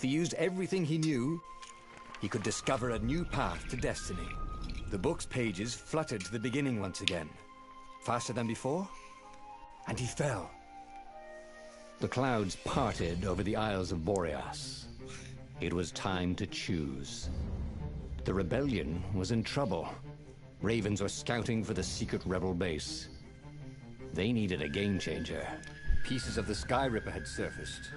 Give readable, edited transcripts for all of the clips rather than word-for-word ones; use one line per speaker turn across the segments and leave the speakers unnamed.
he used everything he knew, he could discover a new path to destiny. The book's pages fluttered to the beginning once again, faster than before, and he fell. The clouds parted over the Isles of Boreas. It was time to choose. The rebellion was in trouble. Ravens were scouting for the secret rebel base. They needed a game changer. Pieces of the Sky Ripper had surfaced.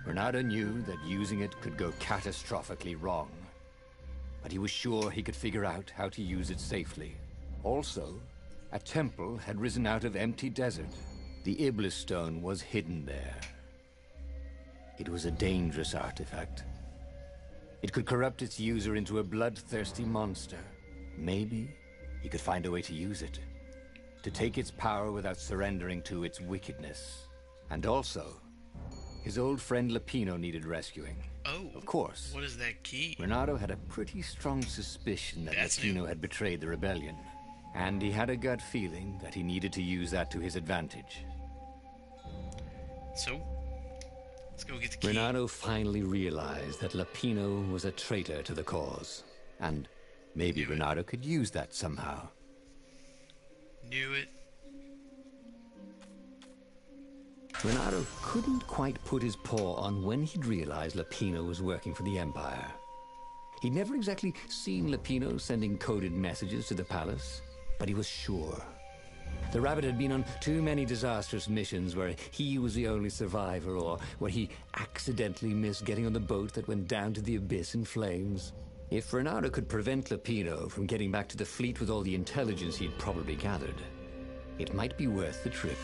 Bernardo knew that using it could go catastrophically wrong, but he was sure he could figure out how to use it safely. Also, a temple had risen out of empty desert. The Iblis stone was hidden there. It was a dangerous artifact. It could corrupt its user into a bloodthirsty monster. Maybe he could find a way to use it, to take its power without surrendering to its wickedness. And also, his old friend Lapino needed rescuing.
Oh,
of course.
What is that key?
Renato had a pretty strong suspicion that Lapino had betrayed the rebellion, and he had a gut feeling that he needed to use that to his advantage.
So, let's go get the key.
Renato finally realized that Lapino was a traitor to the cause, and maybe Renato could use that somehow.
Knew it.
Renato couldn't quite put his paw on when he'd realized Lapino was working for the Empire. He'd never exactly seen Lapino sending coded messages to the palace, but he was sure. The rabbit had been on too many disastrous missions where he was the only survivor, or where he accidentally missed getting on the boat that went down to the abyss in flames. If Renato could prevent Lapino from getting back to the fleet with all the intelligence he'd probably gathered, it might be worth the trip.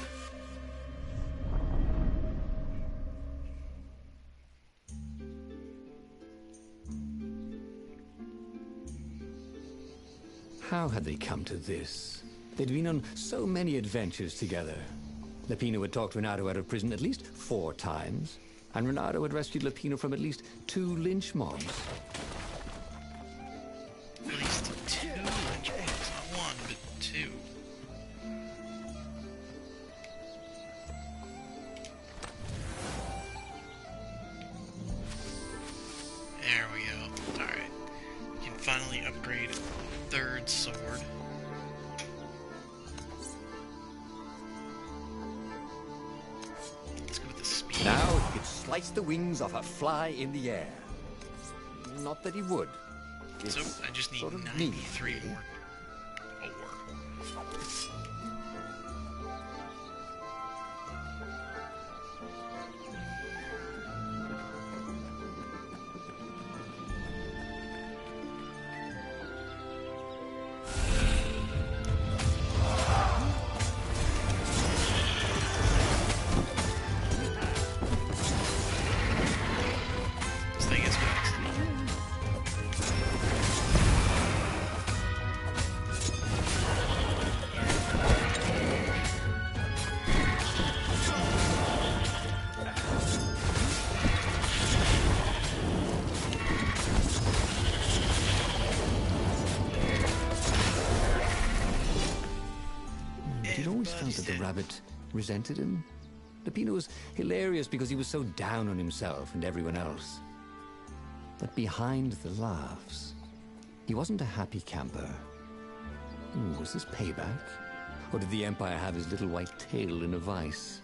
How had they come to this? They'd been on so many adventures together. Lapino had talked Renato out of prison at least 4 times, and Renato had rescued Lapino from at least 2 lynch mobs.
At least 2 lynch mobs, not 1, but 2. There we go. Alright. You can finally upgrade 3rd sword. Let's go with the speed.
Now he could slice the wings off a fly in the air. Not that he would.
So I just need
sort of
93 more.
The rabbit resented him. Lapino was hilarious because he was so down on himself and everyone else. But behind the laughs, he wasn't a happy camper. Was this payback? Or did the Empire have his little white tail in a vice?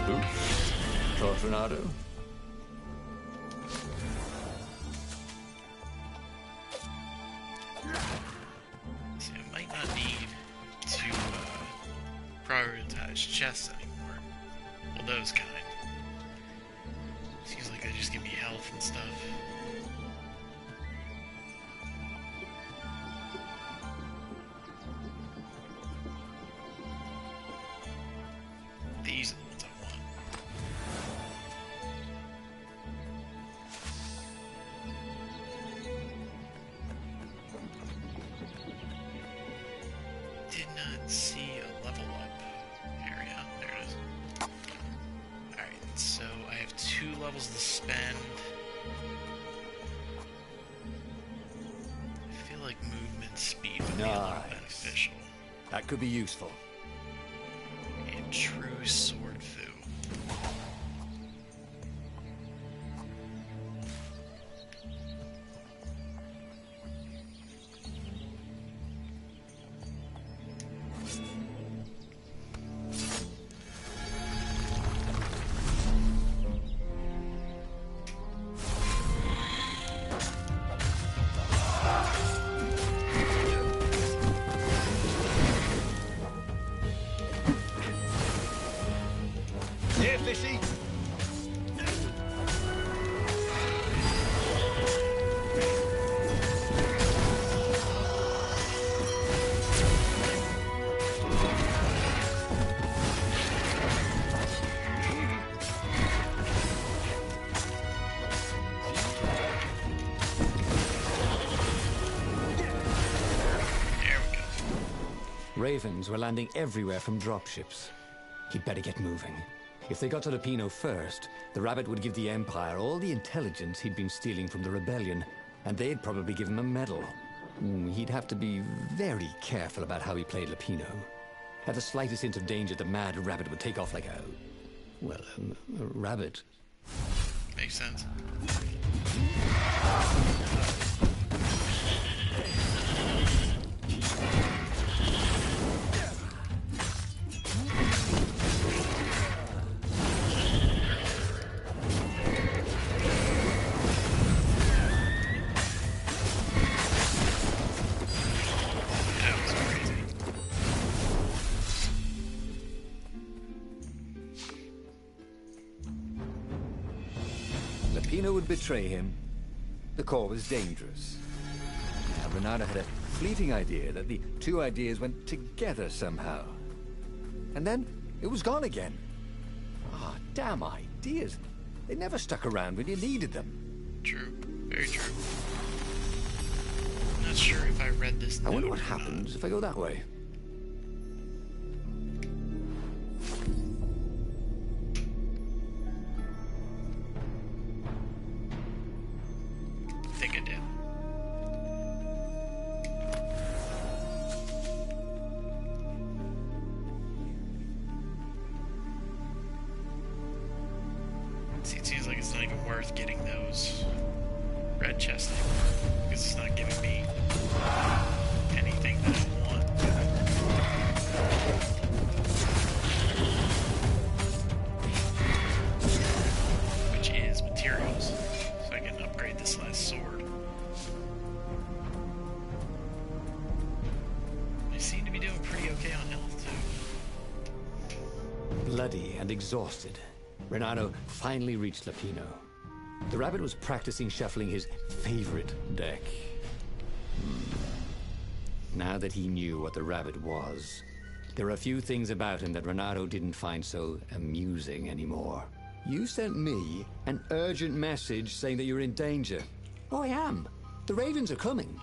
Oops. Thought Renato?
Prioritize chests anymore. Well, those kind. Seems like they just give me health and stuff. These are the ones I want. Did not see a level up area. There it is. Alright, so I have 2 levels to spend. I feel like movement speed would be a little beneficial.
That could be useful.
Yeah. True sword foo.
Here, fishy.
There we go.
Ravens were landing everywhere from dropships. He'd better get moving. If they got to Lapino first, the rabbit would give the Empire all the intelligence he'd been stealing from the rebellion, and they'd probably give him a medal. He'd have to be very careful about how he played Lapino. At the slightest hint of danger, the mad rabbit would take off like a rabbit.
Makes sense. That was crazy.
Lapino would betray him. The core was dangerous. Now, Renato had a fleeting idea that the two ideas went together somehow. And then it was gone again. Damn ideas. They never stuck around when you needed them.
True. Very true. I'm not sure if I read this
I wonder
note
what
or not.
happens if I go that way.
I think I did. See, it seems like it's not even worth getting those red chests anymore, because it's not giving me anything that I want. Which is materials, so I can upgrade this last sword. I seem to be doing pretty okay on health, too.
Bloody and exhausted, Renato finally reached Lapino. The rabbit was practicing shuffling his favorite deck. Now that he knew what the rabbit was, there were a few things about him that Renato didn't find so amusing anymore. You sent me an urgent message saying that you're in danger. Oh, I am. The ravens are coming.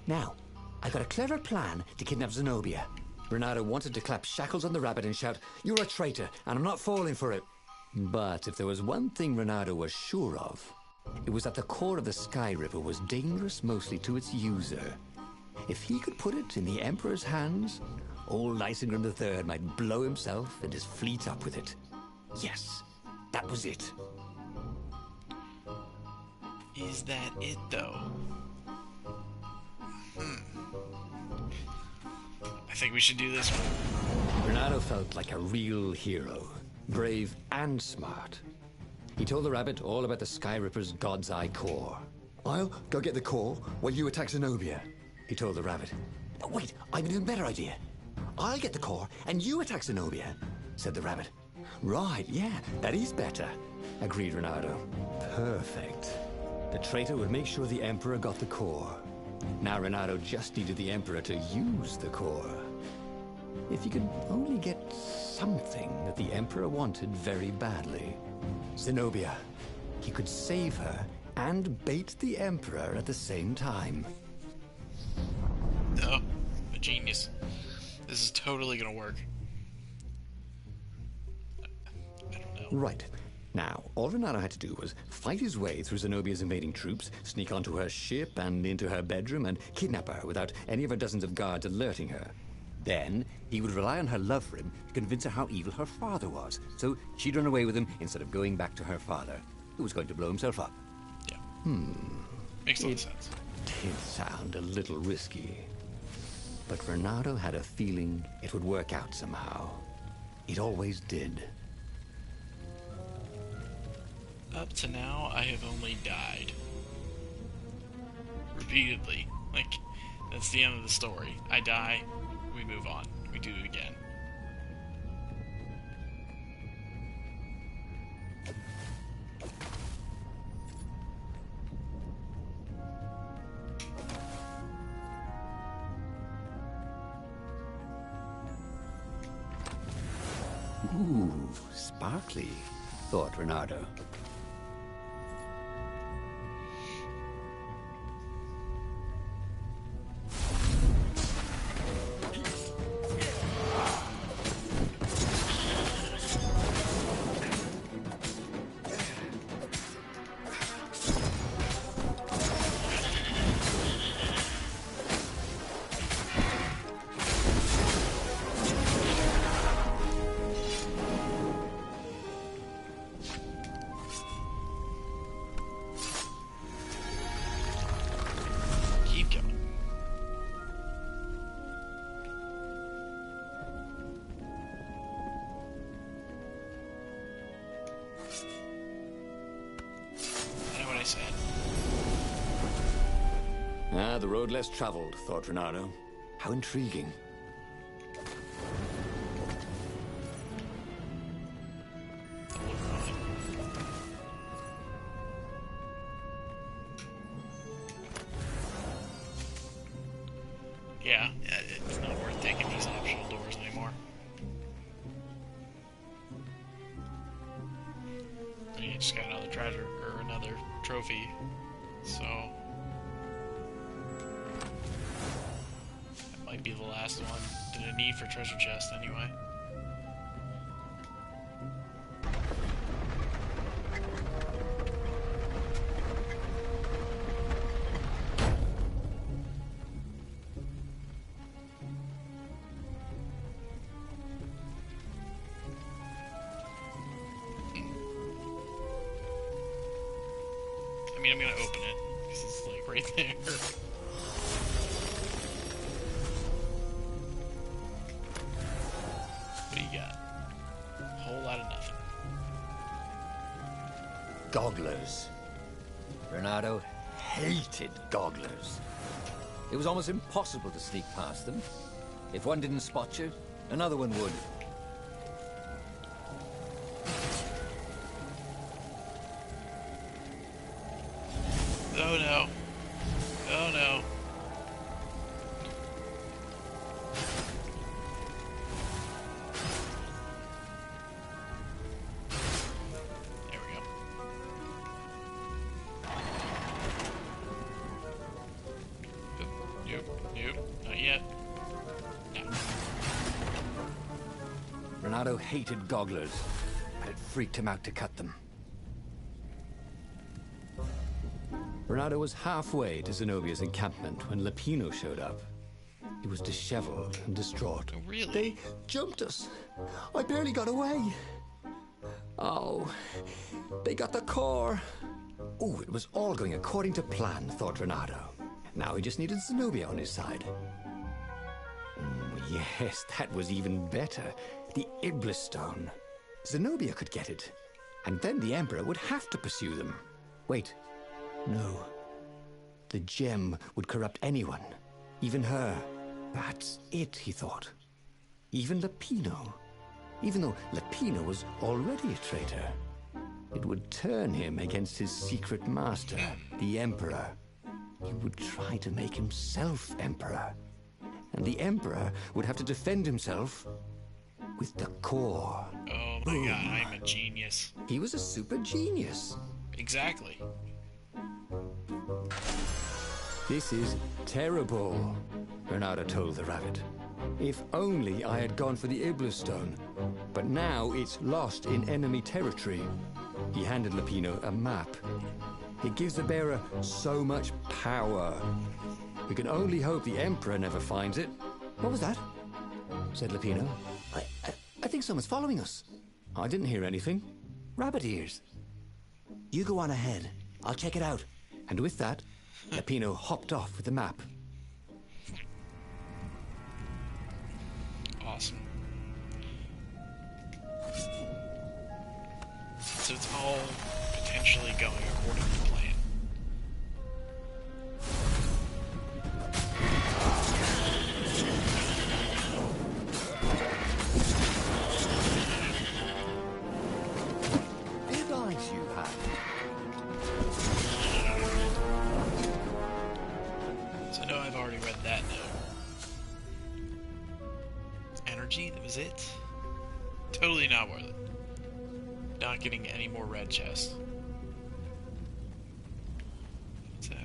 Now, I got a clever plan to kidnap Zenobia. Renato wanted to clap shackles on the rabbit and shout, "You're a traitor, and I'm not falling for it." But if there was one thing Renato was sure of, it was that the core of the Sky Ripper was dangerous mostly to its user. If he could put it in the Emperor's hands, old Isengrim III might blow himself and his fleet up with it. Yes, that was it.
Is that it, though? I think we should do this one.
Renato felt like a real hero, brave and smart. He told the rabbit all about the Sky Ripper's God's Eye core. "I'll go get the core while you attack Zenobia," he told the rabbit. "Wait, I've an even better idea. I'll get the core and you attack Zenobia," said the rabbit. "Right, yeah, that is better," agreed Renato. Perfect. The traitor would make sure the Emperor got the core. Now Renato just needed the Emperor to use the core. If he could only get something that the Emperor wanted very badly. Zenobia. He could save her and bait the Emperor at the same time.
Oh, a genius. This is totally gonna work. I don't know.
Right. Now, all Renato had to do was fight his way through Zenobia's invading troops, sneak onto her ship and into her bedroom, and kidnap her without any of her dozens of guards alerting her. Then, He would rely on her love for him to convince her how evil her father was. So she'd run away with him instead of going back to her father, who was going to blow himself up.
Yeah. Makes a lot of sense.
Did sound a little risky. But Renato had a feeling it would work out somehow. It always did.
Up to now, I have only died. Repeatedly. Like, that's the end of the story. I die, we move on. We do it again.
Ooh, sparkly, thought Renato.
Keep going. I know what I said.
Ah, the road less traveled, thought Renato. How intriguing.
Yeah, it's not worth taking these optional doors anymore. And you just got another treasure, or another trophy, so... that might be the last one that I need for treasure chest, anyway. I mean, I'm gonna open it, because it's, like, right there. What do you got? A whole lot of nothing.
Gogglers. Renato hated gogglers. It was almost impossible to sneak past them. If one didn't spot you, another one would.
Oh no. Oh no. There we go. Nope, nope, not yet. No.
Renato hated gogglers, and it freaked him out to cut them. Renato was halfway to Zenobia's encampment when Lapino showed up. He was disheveled and distraught.
Oh, really?
They jumped us. I barely got away. Oh, they got the core. Oh, it was all going according to plan, thought Renato. Now he just needed Zenobia on his side. Yes, that was even better. The Iblis Stone. Zenobia could get it. And then the Emperor would have to pursue them. Wait. No. The gem would corrupt anyone. Even her. That's it, he thought. Even Lapino. Even though Lapino was already a traitor. It would turn him against his secret master, the Emperor. He would try to make himself Emperor. And the Emperor would have to defend himself with the core.
Oh my god, I'm a genius.
He was a super genius.
Exactly.
This is terrible, Renato told the rabbit. If only I had gone for the Iblis Stone. But now it's lost in enemy territory. He handed Lapino a map. It gives the bearer so much power. We can only hope the Emperor never finds it. What was that? said Lupino. I think someone's following us. I didn't hear anything. Rabbit ears. You go on ahead. I'll check it out. And with that, Lupino hopped off with the map.
Awesome. So it's all potentially going according to plan. That was it. Totally not worth it. Not getting any more red chests. What's that?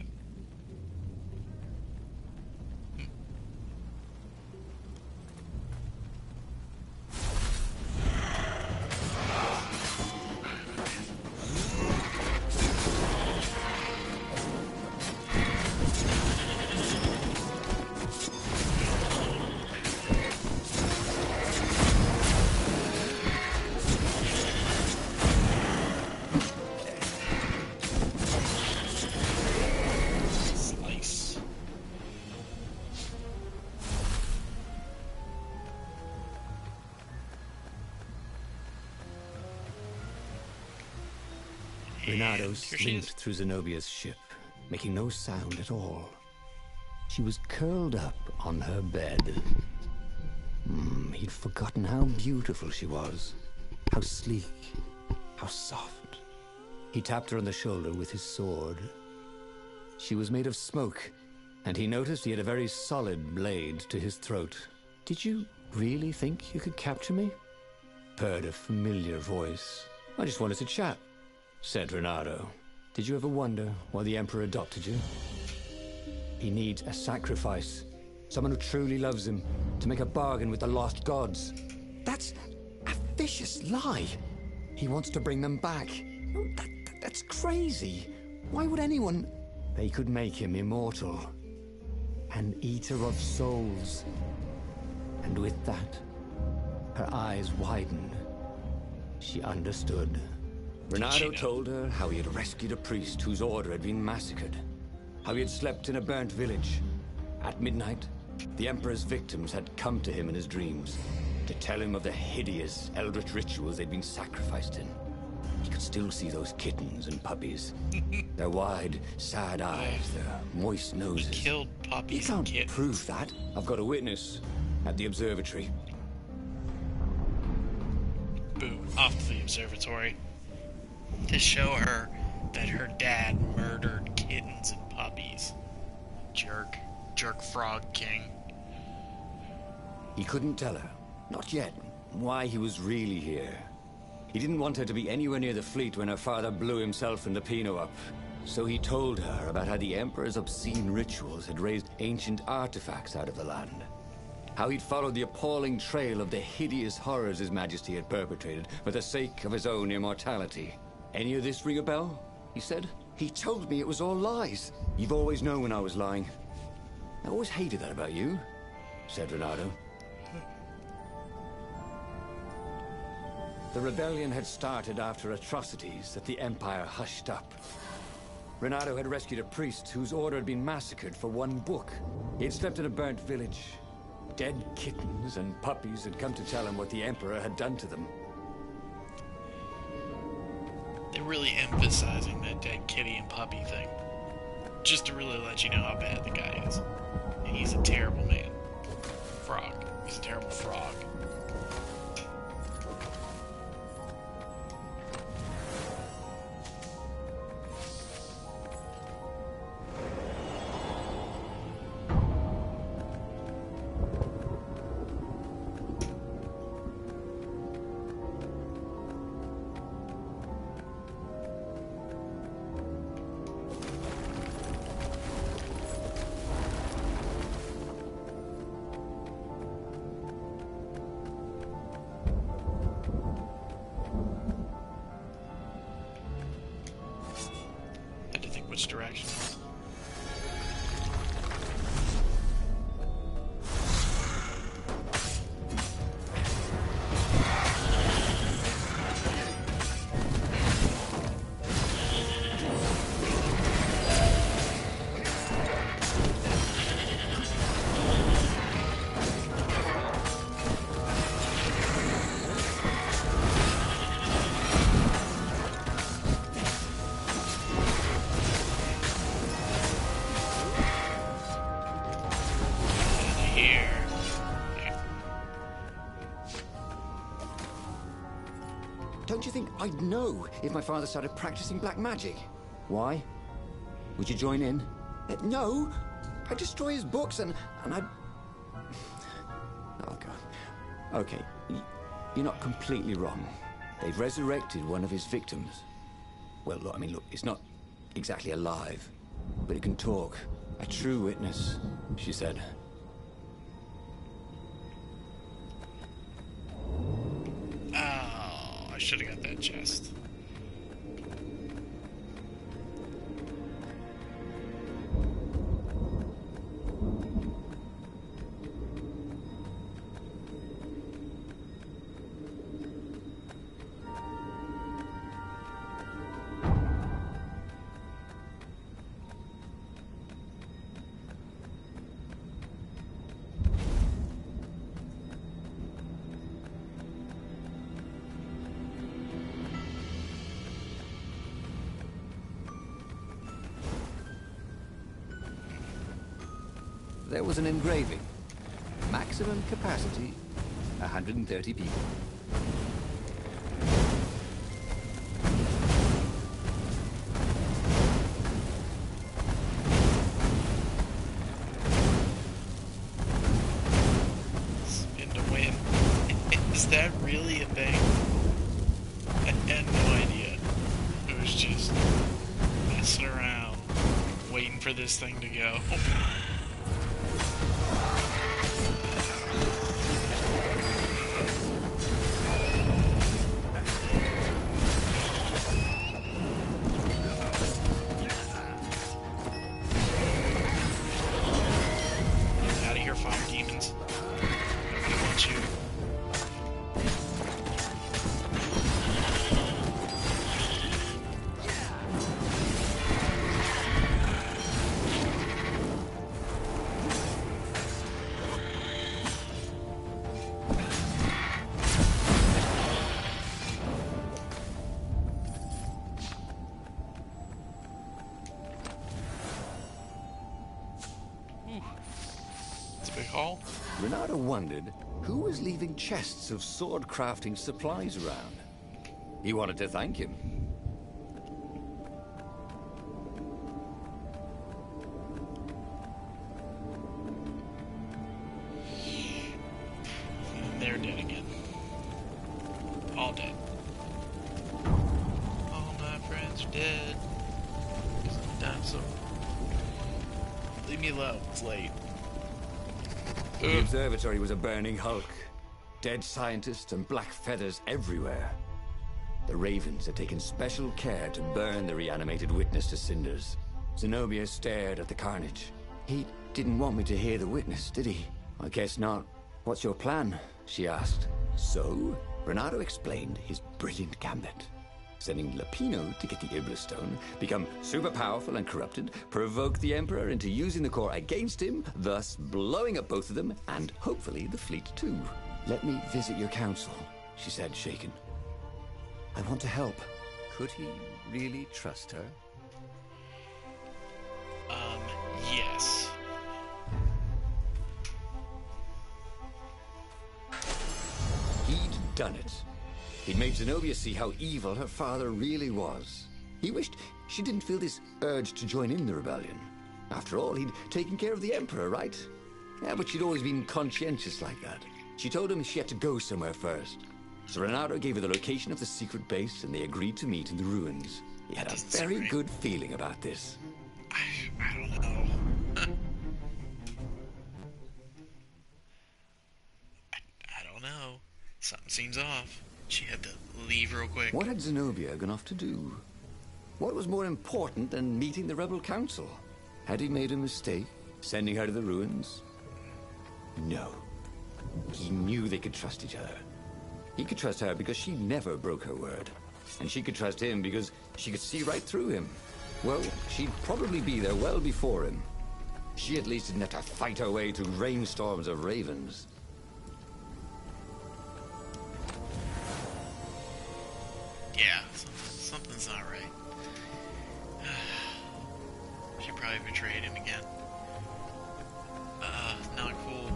Renato slinked through Zenobia's ship, making no sound at all. She was curled up on her bed. He'd forgotten how beautiful she was, how sleek, how soft. He tapped her on the shoulder with his sword. She was made of smoke, and he noticed he had a very solid blade to his throat. "Did you really think you could capture me?" Heard a familiar voice. "I just wanted to chat," said Renato. "Did you ever wonder why the Emperor adopted you? He needs a sacrifice, someone who truly loves him, to make a bargain with the lost gods." "That's a vicious lie. He wants to bring them back." That's crazy. Why would anyone... They could make him immortal. An eater of souls. And with that, her eyes widened. She understood. Renato told her how he had rescued a priest whose order had been massacred, how he had slept in a burnt village. At midnight, the Emperor's victims had come to him in his dreams to tell him of the hideous eldritch rituals they'd been sacrificed in. He could still see those kittens and puppies, their wide, sad eyes, their moist noses.
He killed puppies and kittens.
You can't prove that. I've got a witness at the observatory.
Boom, off to the observatory. To show her that her dad murdered kittens and puppies. Jerk Frog King.
He couldn't tell her, not yet, why he was really here. He didn't want her to be anywhere near the fleet when her father blew himself and Lupino up. So he told her about how the Emperor's obscene rituals had raised ancient artifacts out of the land. How he'd followed the appalling trail of the hideous horrors His Majesty had perpetrated for the sake of his own immortality. "Any of this ring a bell?" he said. "He told me it was all lies. You've always known when I was lying." "I always hated that about you," said Renato. The rebellion had started after atrocities that the Empire hushed up. Renato had rescued a priest whose order had been massacred for one book. He had slept in a burnt village. Dead kittens and puppies had come to tell him what the Emperor had done to them.
They're really emphasizing that dead kitty and puppy thing. Just to really let you know how bad the guy is. And he's a terrible man. Frog. He's a terrible frog.
Don't you think I'd know if my father started practicing black magic? Why? Would you join in? No. I'd destroy his books and I'd... Oh, God. Okay, you're not completely wrong. They've resurrected one of his victims. Well, look, I mean, look, it's not exactly alive, but it can talk. A true witness, she said.
Oh, I should have got that chest.
There was an engraving. Maximum capacity, 130 people.
Spin to win. Is that really a thing? I had no idea. It was just messing around, waiting for this thing to go. Hall?
Renato wondered who was leaving chests of sword-crafting supplies around. He wanted to thank him.
And they're dead again. All dead. All my friends are dead. 'Cause I'm a dinosaur. Leave me alone. It's late.
The observatory was a burning hulk. Dead scientists and black feathers everywhere. The Ravens had taken special care to burn the reanimated witness to cinders. Zenobia stared at the carnage. He didn't want me to hear the witness, did he? I guess not. What's your plan? She asked. So, Renato explained his brilliant gambit. Sending Lapino to get the Iblis Stone, become super powerful and corrupted, provoke the Emperor into using the core against him, thus blowing up both of them, and hopefully the fleet too. Let me visit your council, she said, shaken. I want to help. Could he really trust her?
Yes.
He'd done it. He'd made Zenobia see how evil her father really was. He wished she didn't feel this urge to join in the rebellion. After all, he'd taken care of the Emperor, right? Yeah, but she'd always been conscientious like that. She told him she had to go somewhere first. So Renato gave her the location of the secret base, and they agreed to meet in the ruins. He had a very good feeling about this.
I don't know. I don't know. Something seems off. She had to leave real quick.
What had Zenobia gone off to do? What was more important than meeting the Rebel Council? Had he made a mistake, sending her to the ruins? No. He knew they could trust each other. He could trust her because she never broke her word. And she could trust him because she could see right through him. Well, she'd probably be there well before him. She at least didn't have to fight her way through rainstorms of ravens.
Yeah, something's not right. She probably betrayed him again. Not cool.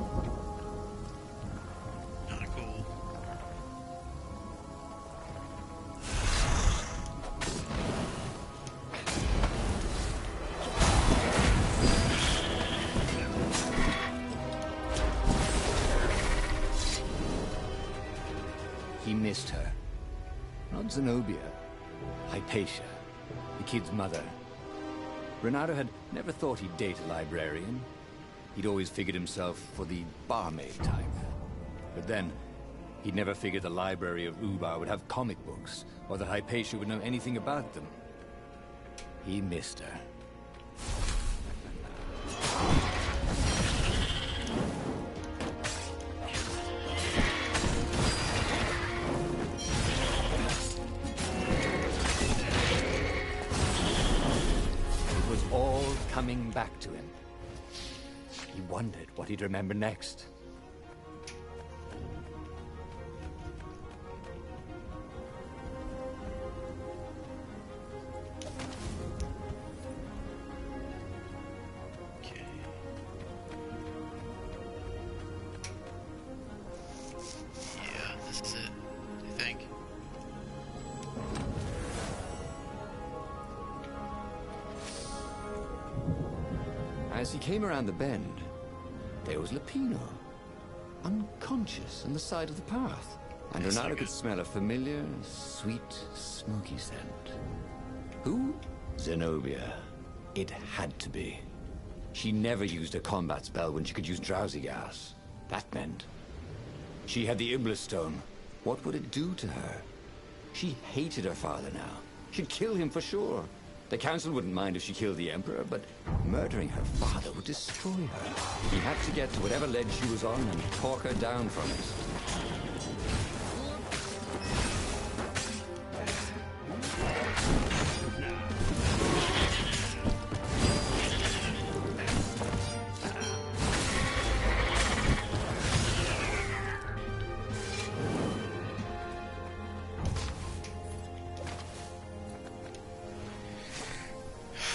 Not cool.
missed her. Not Zenobia, Hypatia, the kid's mother. Renato had never thought he'd date a librarian. He'd always figured himself for the barmaid type. But then, he'd never figured the library of Ubar would have comic books, or that Hypatia would know anything about them. He missed her. It was all coming back to him. He wondered what he'd remember next.
Okay. Yeah, this is it, I think.
As he came around the bend, there was Lupino, unconscious on the side of the path. And
That's
Renato
not
could
good.
smell a familiar, sweet, smoky scent. Who? Zenobia. It had to be. She never used a combat spell when she could use drowsy gas. That meant she had the Iblis Stone. What would it do to her? She hated her father now. She'd kill him for sure. The council wouldn't mind if she killed the Emperor, but murdering her father would destroy her. He had to get to whatever ledge she was on and talk her down from it.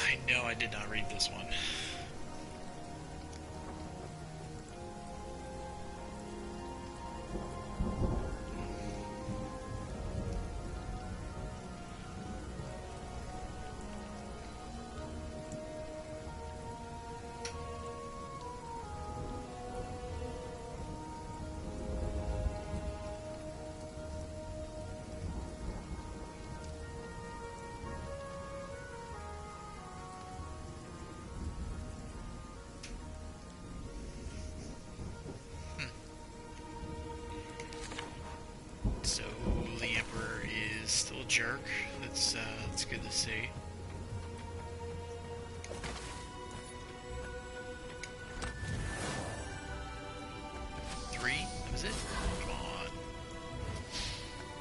I know I did not read this one. So the Emperor is still a jerk. That's good to see. Three? That was it? Come on.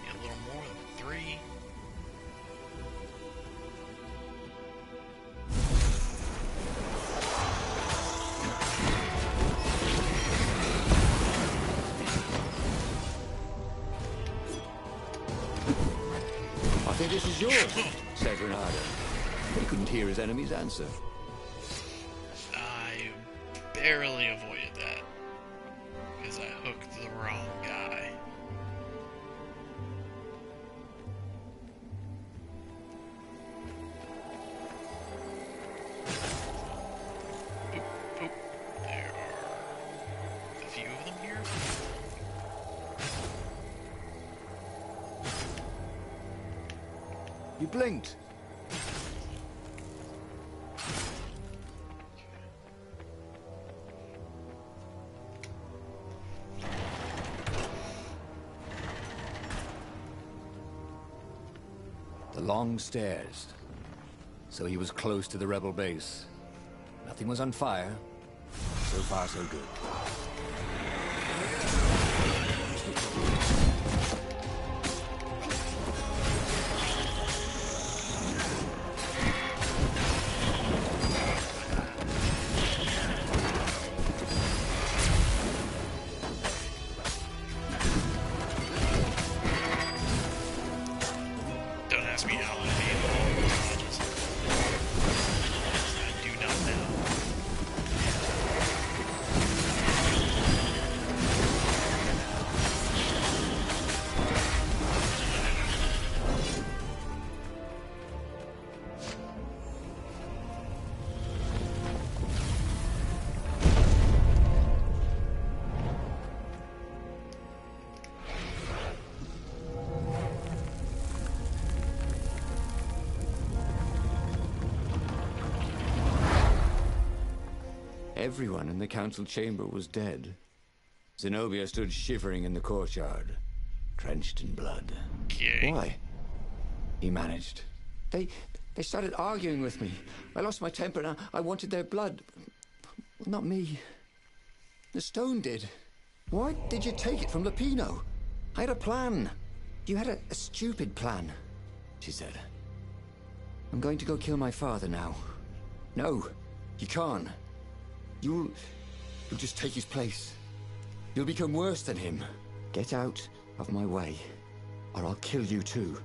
Need a little more than three.
I think this is yours, said Renato. But he couldn't hear his enemy's answer.
I barely avoided that. Because I hooked the wrong guy. Oop, oop. There are a few of them here.
You blinked. The long stairs. So he was close to the rebel base. Nothing was on fire. So far, so good.
Don't ask me how I made all those dodges. I do not know.
Everyone in the council chamber was dead. Zenobia stood shivering in the courtyard, drenched in blood.
Okay.
Why? He managed. They started arguing with me. I lost my temper and I wanted their blood. Not me. The stone did. Why did you take it from Lupino? I had a plan. You had a stupid plan, she said. I'm going to go kill my father now. No, you can't. You'll just take his place. You'll become worse than him. Get out of my way, or I'll kill you too.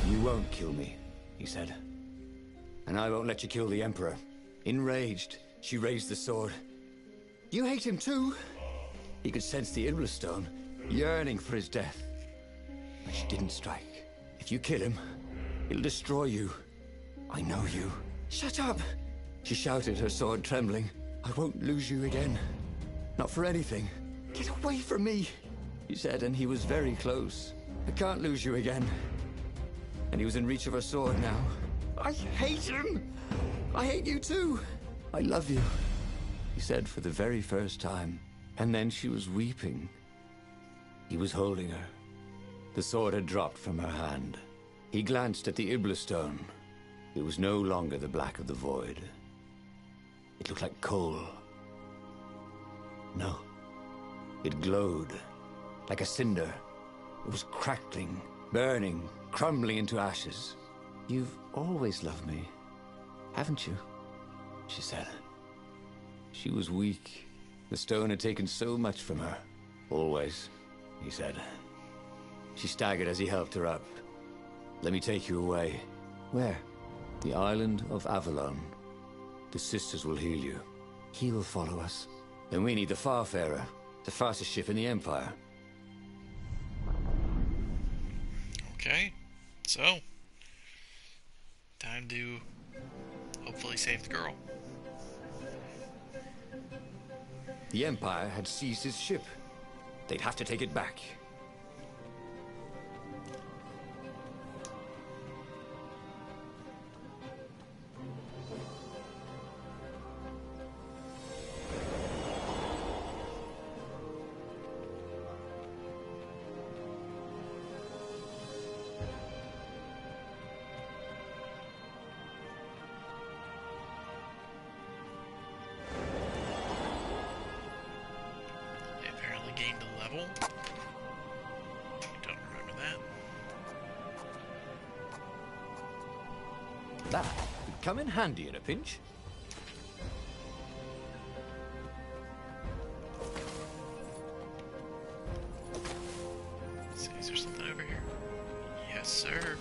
You won't kill me, he said. And I won't let you kill the Emperor. Enraged, she raised the sword. You hate him too? He could sense the Iblis stone, yearning for his death. But she didn't strike. If you kill him, it'll destroy you. I know you. Shut up! She shouted, her sword trembling. I won't lose you again. Not for anything. Get away from me, he said, and he was very close. I can't lose you again. And he was in reach of her sword now. I hate him! I hate you too! I love you, he said for the very first time. And then she was weeping. He was holding her. The sword had dropped from her hand. He glanced at the Iblis stone. It was no longer the black of the void. It looked like coal. No. It glowed, like a cinder. It was crackling, burning, crumbling into ashes. You've always loved me, haven't you? She said. She was weak. The stone had taken so much from her. Always, he said. She staggered as he helped her up. Let me take you away. Where? The island of Avalon. The sisters will heal you. He will follow us. Then we need the Farfarer, the fastest ship in the Empire.
Okay, so time to hopefully save the girl.
The Empire had seized his ship. They'd have to take it back.
Gained a level. Don't remember that.
That could come in handy in a pinch.
Let's see, is there something over here? Yes, sir.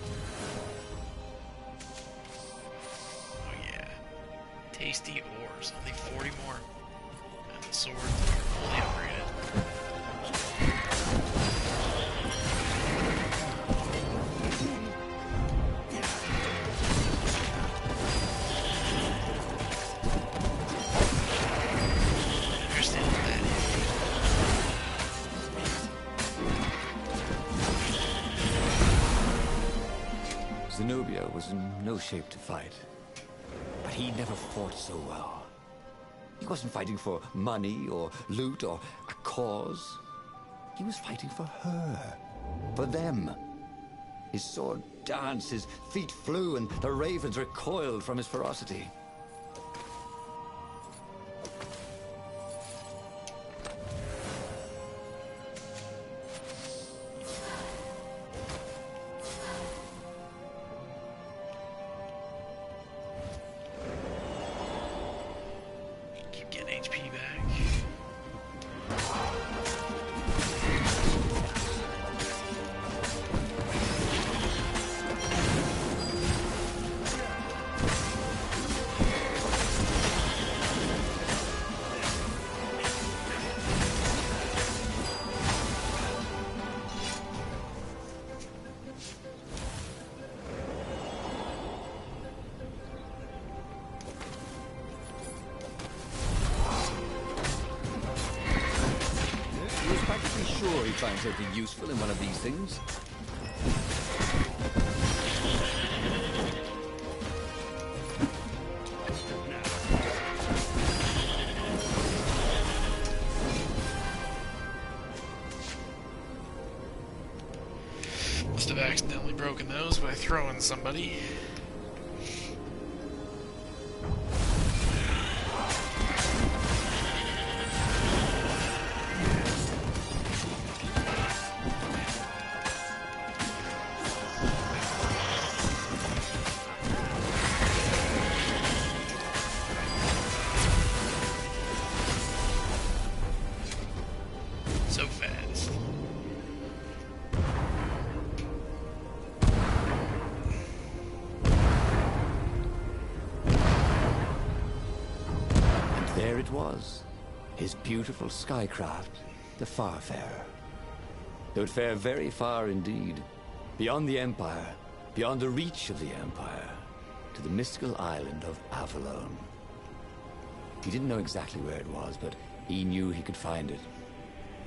Oh yeah. Tasty ores. Only 40 more. And the swords are fully upgraded.
Zenobia was in no shape to fight. But he never fought so well. He wasn't fighting for money or loot or a cause. He was fighting for her. For them. His sword danced, his feet flew, and the ravens recoiled from his ferocity.
Keep getting HP back.
sure he'd find something useful in one of these things.
Must have accidentally broken those by throwing somebody. So fast.
And there it was, his beautiful skycraft, the Farfarer. They would fare very far indeed, beyond the Empire, beyond the reach of the Empire, to the mystical island of Avalon. He didn't know exactly where it was, but he knew he could find it.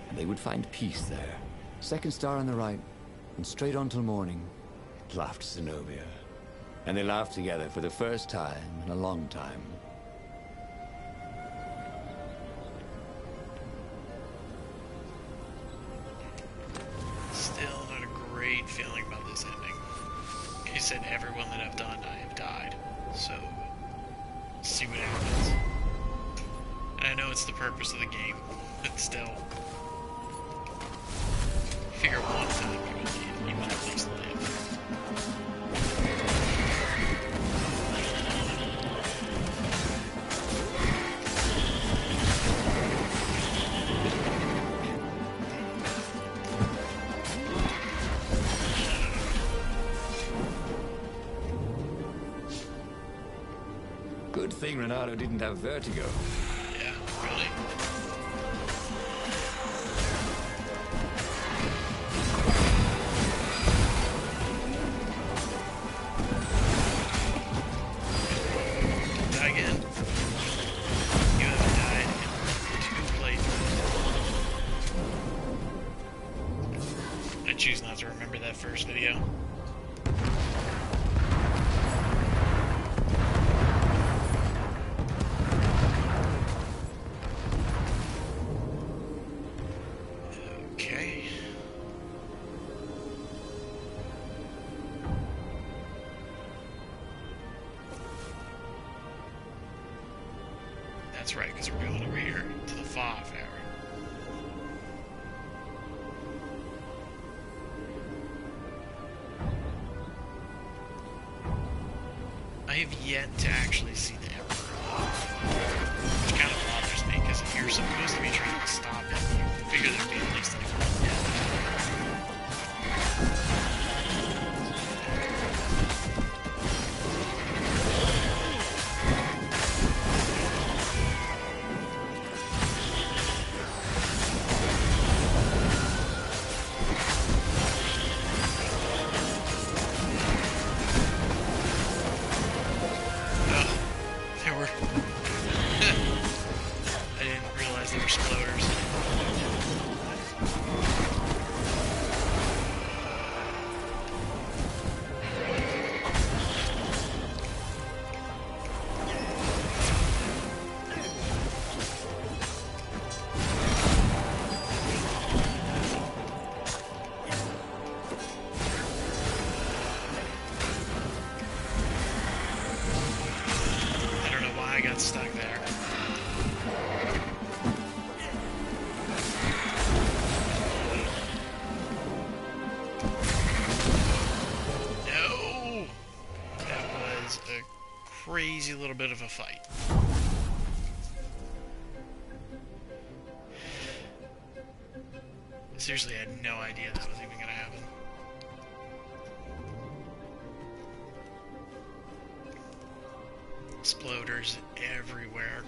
And they would find peace there. Second star on the right, and straight on till morning, laughed Zenobia. And they laughed together for the first time in a long time.
Still not a great feeling about this ending. He said everyone that I've done, I have died. So, see what happens. And I know it's the purpose of the game, but still. Figure one time you might at least live.
Good thing Renato didn't have vertigo.
Yeah, really. Die again. You have died in 2 playthroughs. I choose not to remember that first video. Okay. That's right, because we're going over here to the Farfarer. I have yet to actually see the Emperor, which kind of bothers me, because if you're supposed to be trying to stop him, you figure there'd be at least like one death. There were... I didn't realize there were exploders. I don't know why I got stuck there. No! That was a crazy little bit of a fight. Seriously, I had no idea that was even gonna happen. Exploders everywhere.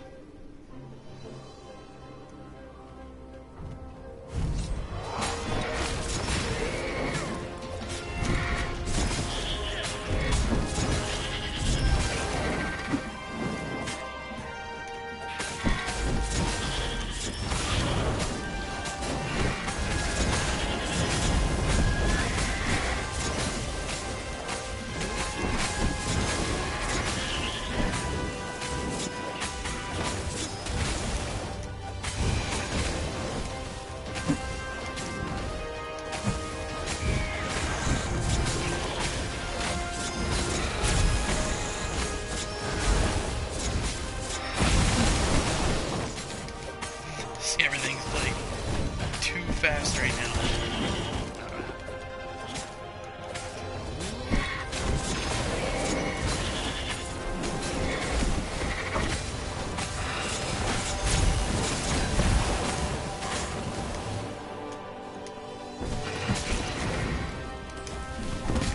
See, everything's like too fast right now.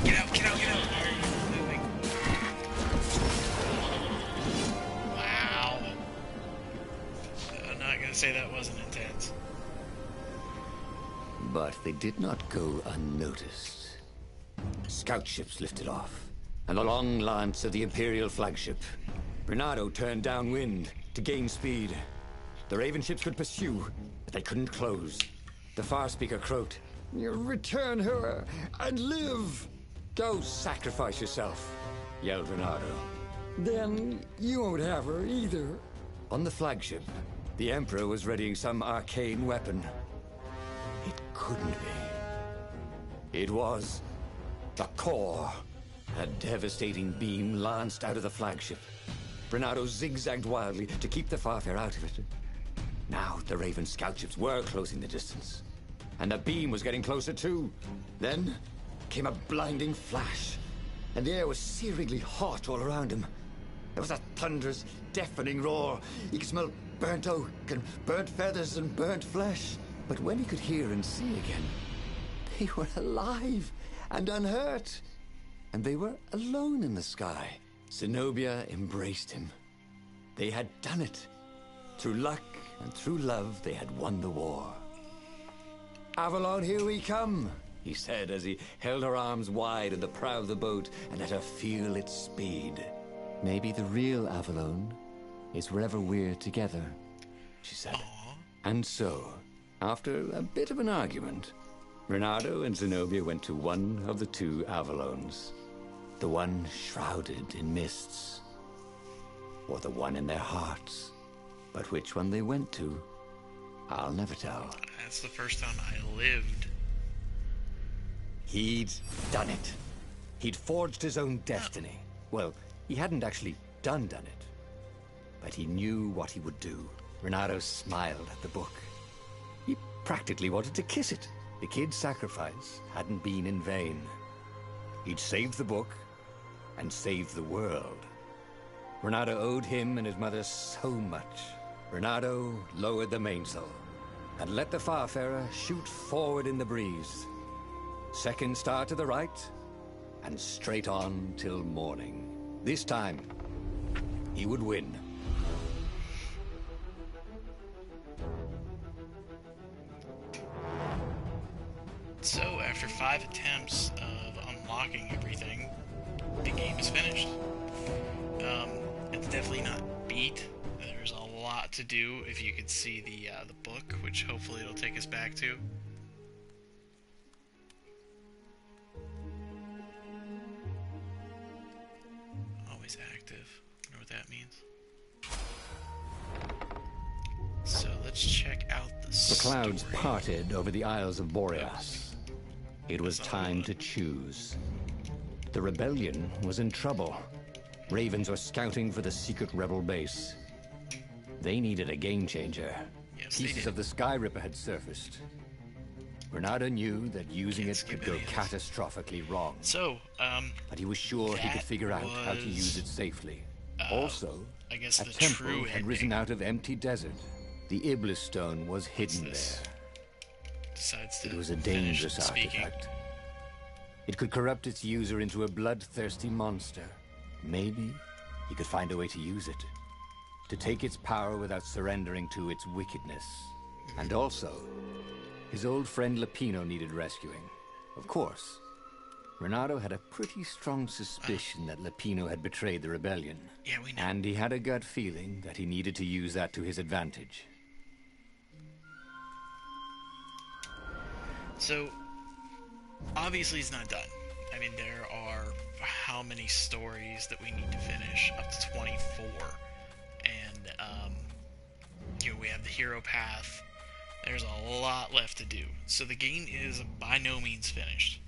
Get out, get out, get out! Why are you moving? Wow. I'm not gonna say that wasn't intense.
But they did not go unnoticed. Scout ships lifted off, and the long lance of the Imperial flagship. Bernardo turned downwind to gain speed. The Raven ships could pursue, but they couldn't close. The Farspeaker croaked, "You return her and live!" "Go sacrifice yourself," yelled Bernardo. "Then you won't have her either." On the flagship, the Emperor was readying some arcane weapon. It couldn't be. It was the core. A devastating beam lanced out of the flagship. Bernardo zigzagged wildly to keep the Farfair out of it. Now the Raven scout ships were closing the distance, and the beam was getting closer too. Then came a blinding flash, and the air was searingly hot all around him. There was a thunderous, deafening roar. He could smell burnt oak and burnt feathers and burnt flesh. But when he could hear and see again, they were alive and unhurt. And they were alone in the sky. Zenobia embraced him. They had done it. Through luck and through love, they had won the war. "Avalon, here we come," he said as he held her arms wide in the prow of the boat and let her feel its speed. "Maybe the real Avalon is wherever we're together," she said.
Aww.
And so, after a bit of an argument, Bernardo and Zenobia went to one of the two Avalons. The one shrouded in mists, or the one in their hearts. But which one they went to, I'll never tell.
That's the first time I lived.
He'd done it. He'd forged his own destiny. Well, he hadn't actually done it. But he knew what he would do. Bernardo smiled at the book. He practically wanted to kiss it. The kid's sacrifice hadn't been in vain. He'd saved the book and saved the world. Bernardo owed him and his mother so much. Bernardo lowered the mainsail and let the Farfarer shoot forward in the breeze. Second star to the right, and straight on till morning. This time, he would win.
So, after 5 attempts of unlocking everything, the game is finished. It's definitely not beat. There's a lot to do if you could see the book, which hopefully it'll take us back to. Always active. I wonder what that means. So let's check out the
clouds
story.
parted over the Isles of Boreas. It was time to choose. The rebellion was in trouble. Ravens were scouting for the secret rebel base. They needed a game changer.
Yes,
Pieces of the Sky Ripper had surfaced. Bernardo knew that using it could go catastrophically wrong.
So,
but he was sure he could figure out how to use it safely. Also,
I guess
a
the
temple
true
had risen out of empty desert. The Iblis stone was hidden there.
Decides to
It was a
finish
dangerous
speaking.
artifact. It could corrupt its user into a bloodthirsty monster. Maybe he could find a way to use it. To take its power without surrendering to its wickedness. And also, his old friend Lapino needed rescuing. Of course, Renato had a pretty strong suspicion that Lapino had betrayed the rebellion.
Yeah, we know.
And he had a gut feeling that he needed to use that to his advantage.
So, obviously it's not done. I mean, there are how many stories that we need to finish? Up to 24. And, we have the hero path. There's a lot left to do. So the game is by no means finished.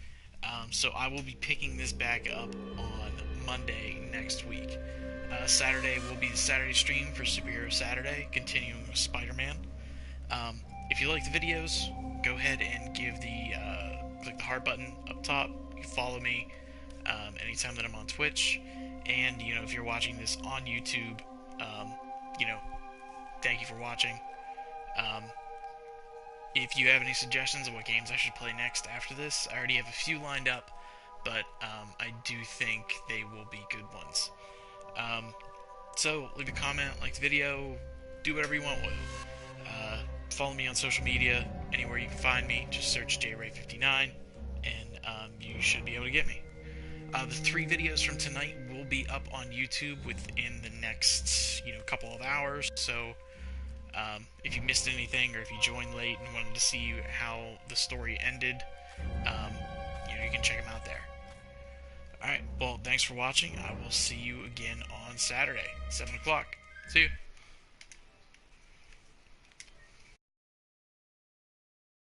So I will be picking this back up on Monday next week. Saturday will be the Saturday stream for Superhero Saturday, continuing with Spider-Man. If you like the videos, go ahead and give click the heart button up top. You can follow me anytime that I'm on Twitch. And, if you're watching this on YouTube, you know, thank you for watching. Um, if you have any suggestions of what games I should play next after this, I already have a few lined up, but I do think they will be good ones. So, leave a comment, like the video, do whatever you want with it. Follow me on social media, anywhere you can find me, just search JRay59, and you should be able to get me. The 3 videos from tonight will be up on YouTube within the next, couple of hours, so if you missed anything, or if you joined late and wanted to see how the story ended, you can check them out there. Alright, well, thanks for watching. I will see you again on Saturday, 7 o'clock. See you.